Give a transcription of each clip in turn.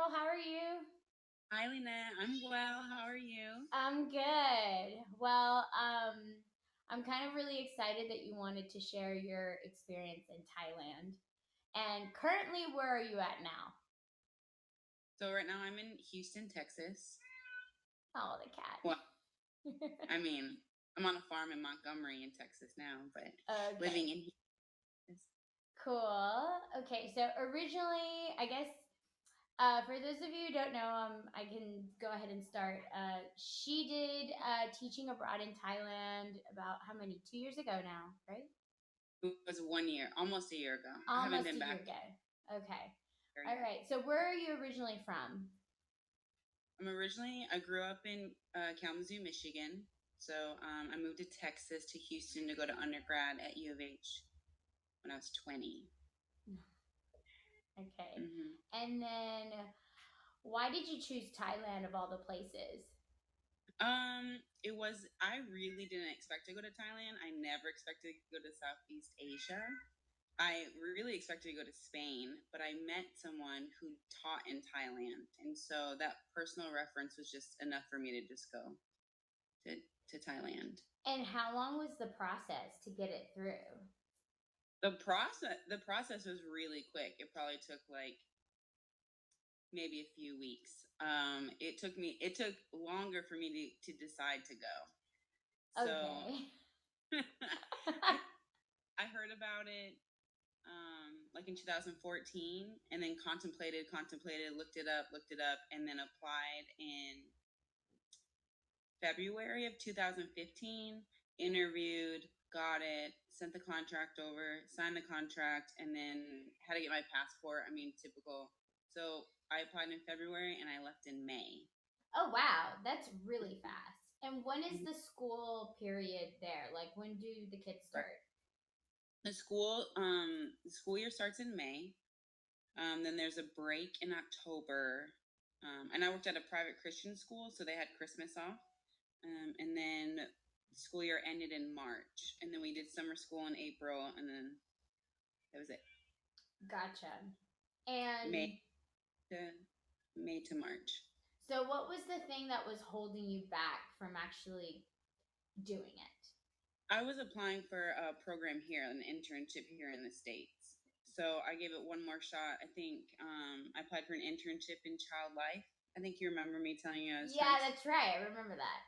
April. How are you? Hi, Lynnette. I'm well. How are you? I'm good. I'm kind of really excited that you wanted to share your experience in Thailand. And currently, where are you at now? So right now I'm in Houston, Texas. Oh, the cat. Well, I mean, I'm on a farm in Montgomery in Texas now, but living Okay, in Houston. cool. Okay, so originally, I guess for those of you who don't know, I can go ahead and start. She did teaching abroad in Thailand about how many? 2 years ago now, right? It was 1 year, almost a year ago. I haven't Almost been a year back ago. Okay. there All yet. right. So where are you originally from? I grew up in Kalamazoo, Michigan. So I moved to Texas, to Houston to go to undergrad at U of H when I was 20. Okay. hmm And then why did you choose Thailand of all the places? I really didn't expect to go to Thailand. I never expected to go to Southeast Asia. I really expected to go to Spain, but I met someone who taught in Thailand. And so that personal reference was just enough for me to just go to Thailand. And how long was the process to get it through? The process was really quick. It probably took like maybe a few weeks. It took longer for me to decide to go. So Okay. I I heard about it like in 2014, and then contemplated, looked it up, and then applied in February of 2015, interviewed, got it, sent the contract over, signed the contract, and then had to get my passport. I mean, typical. So I applied in February and I left in May. Oh wow, that's really fast. And when is the school period there? Like when do the kids start? The school year starts in May. Then there's a break in October. And I worked at a private Christian school, so they had Christmas off. And then the school year ended in March. And then we did summer school in April, and then that was it. Gotcha. May And to May to March. so what was the thing that was holding you back from actually doing it? I was applying for a program here, an internship here in the States. So I gave it one more shot. I think I applied for an internship in child life. I think you remember me telling you I was trying Yeah, to. that's right. I remember that.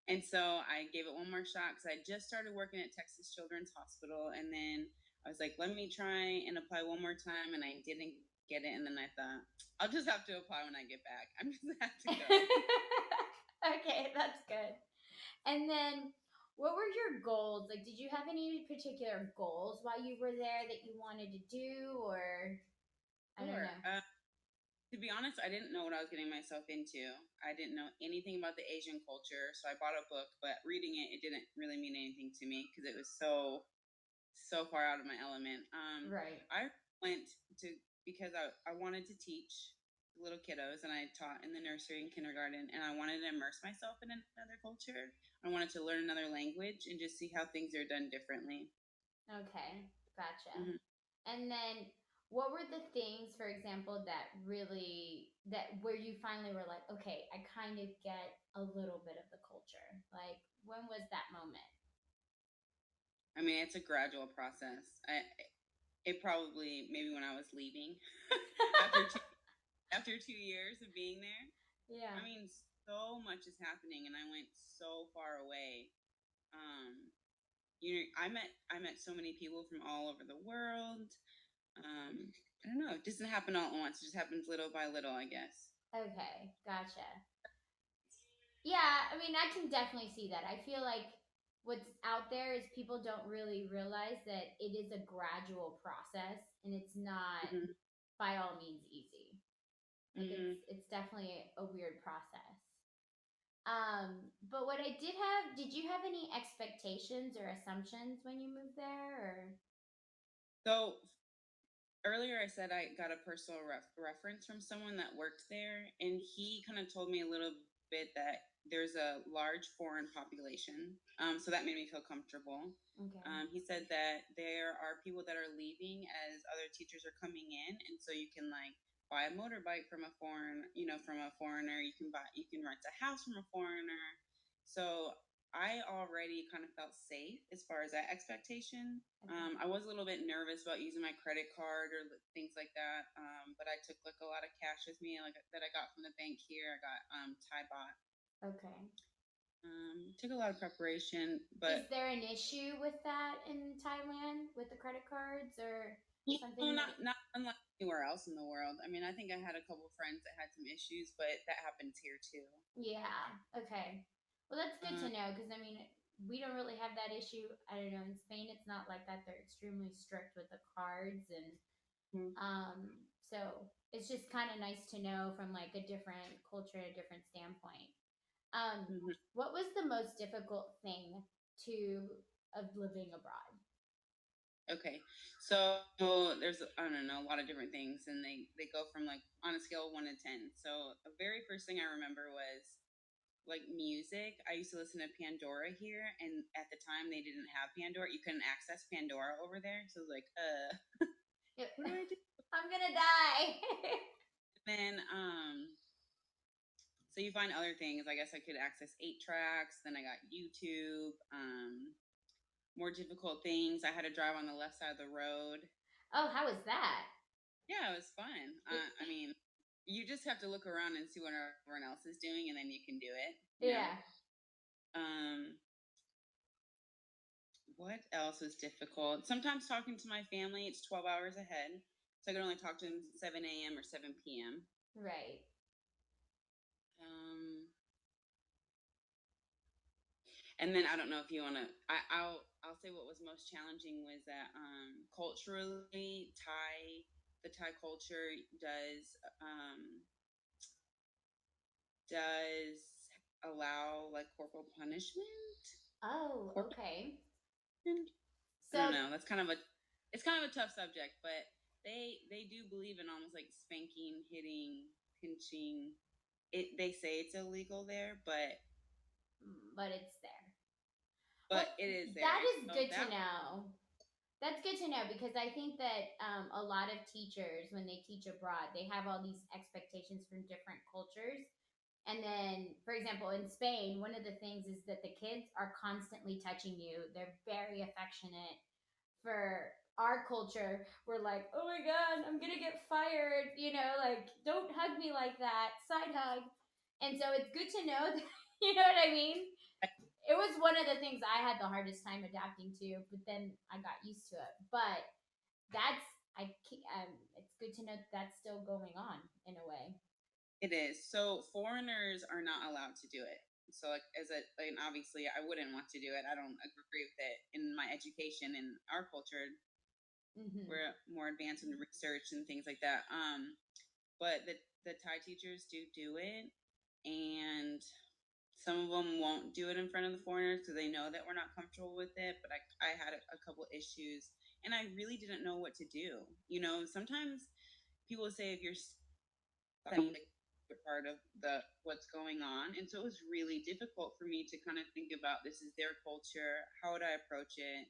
And so I gave it one more shot because I just started working at Texas Children's Hospital. And then I was like, let me try and apply one more time. And I didn't get it. And then I thought, I'll just have to apply when I get back. I'm just have to go. Okay, that's good. And then what were your goals? Like, did you have any particular goals while you were there that you wanted to do, or I don't Sure. know? To be honest, I didn't know what I was getting myself into. I didn't know anything about the Asian culture. So I bought a book, but reading it, it didn't really mean anything to me because it was so far out of my element. Right. I went to because I wanted to teach little kiddos, and I taught in the nursery and kindergarten, and I wanted to immerse myself in another culture. I wanted to learn another language and just see how things are done differently. Okay, gotcha. hmm And then what were the things, for example, that really that where you finally were like, okay, I kind of get a little bit of the culture. Like, when was that moment? I mean, it's a gradual process. It probably maybe when I was leaving after after 2 years of being there. Yeah. I mean, so much is happening, and I went so far away. Um, I met so many people from all over the world. I don't know. It doesn't happen all at once. It just happens little by little, I guess. Okay, gotcha. Yeah, I mean, I can definitely see that. I feel like what's out there is people don't really realize that it is a gradual process and it's not hmm by all means easy. Like hmm it's definitely a weird process. But what I did you have any expectations or assumptions when you moved there or So earlier, I said I got a personal reference from someone that worked there, and he kind of told me a little bit that there's a large foreign population. So that made me feel comfortable. okay. He said that there are people that are leaving as other teachers are coming in, and so you can like buy a motorbike from a foreigner. You can rent a house from a foreigner. So I already kind of felt safe as far as that expectation. Okay. I was a little bit nervous about using my credit card or things like that, but I took like a lot of cash with me, like that I got from the bank here. I got Thai baht. Okay. Took a lot of preparation, Is but there an issue with that in Thailand with the credit cards or something that? not unlike anywhere else in the world. I mean, I think I had a couple friends that had some issues, but that happens here too. Yeah. Okay. Well, that's good to Um, know because I mean, we don't really have that issue. I don't know. In Spain, it's not like that. They're extremely strict with the cards, and mhm, so it's just kind of nice to know from like a different culture, a different standpoint. mhm. What was the most difficult thing to of living abroad? Okay, so there's I don't know a lot of different things, and they go from like on a scale of 1 to 10. So the very first thing I remember was like music. I used to listen to Pandora here, and at the time they didn't have Pandora. You couldn't access Pandora over there, so I was like, what do I do? I'm gonna die. Then so you find other things. I guess I could access 8 tracks. Then I got YouTube. More difficult things. I had to drive on the left side of the road. Oh, how was that? Yeah, it was fun. I mean, you just have to look around and see what everyone else is doing, and then you can do it. Yeah. Um, what else was difficult? Sometimes talking to my family, it's 12 hours ahead, so I could only talk to them 7 a.m. or 7 p.m. Right. Um, and then I don't know if you want to. I'll say what was most challenging was that culturally, the Thai culture does allow like corporal punishment. Oh, Corporal okay. punishment? I So, don't know. It's kind of a tough subject, but they do believe in almost like spanking, hitting, pinching. They say it's illegal there, but it's there. Well, but it is there. that And is so good to that know. That's good to know because I think that a lot of teachers, when they teach abroad, they have all these expectations from different cultures. And then, for example, in Spain, one of the things is that the kids are constantly touching you. They're very affectionate. For our culture, we're like, oh my God, I'm going to get fired. Like, don't hug me like that. Side hug. And so it's good to know that, you know what I mean? It was one of the things I had the hardest time adapting to, but then I got used to it. But that's it's good to know that's still going on in a way. it is. So foreigners are not allowed to do it. So like and obviously I wouldn't want to do it. I don't agree with it. In my education in our culture, Mm-hmm. we're more advanced in research and things like that. But the Thai teachers do it, and some of them won't do it in front of the foreigners because they know that we're not comfortable with it. But I had a couple issues, and I really didn't know what to do. Sometimes people say if you're like you're part of the what's going on, and so it was really difficult for me to kind of think about this is their culture. How would I approach it?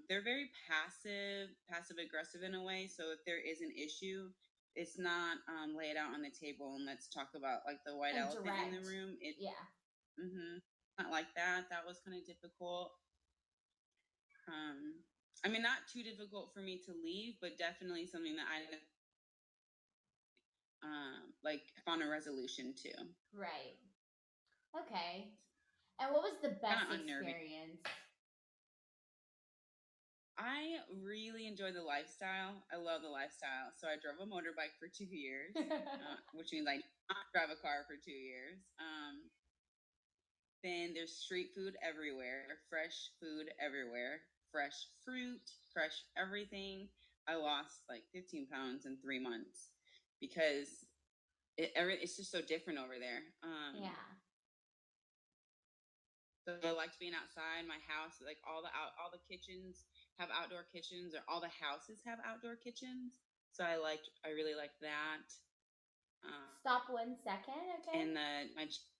They're very passive aggressive in a way. So if there is an issue, it's not lay it out on the table and let's talk about like the white Like elephant in the direct. room. It Yeah. not like that. That was kind of difficult. Um, I mean, not too difficult for me to leave, but definitely something that I like found a resolution to. Right. Okay. And what was the Kind best of unnerving. experience? I really enjoy the lifestyle. I love the lifestyle. So I drove a motorbike for 2 years, which means I did not drive a car for 2 years. Then there's street food everywhere, fresh food everywhere, fresh fruit, fresh everything. I lost like 15 pounds in 3 months because it's just so different over there. Yeah. So I liked being outside. My house, like all the kitchens have outdoor kitchens, or all the houses have outdoor kitchens. So I really liked that. Stop 1 second, okay? And my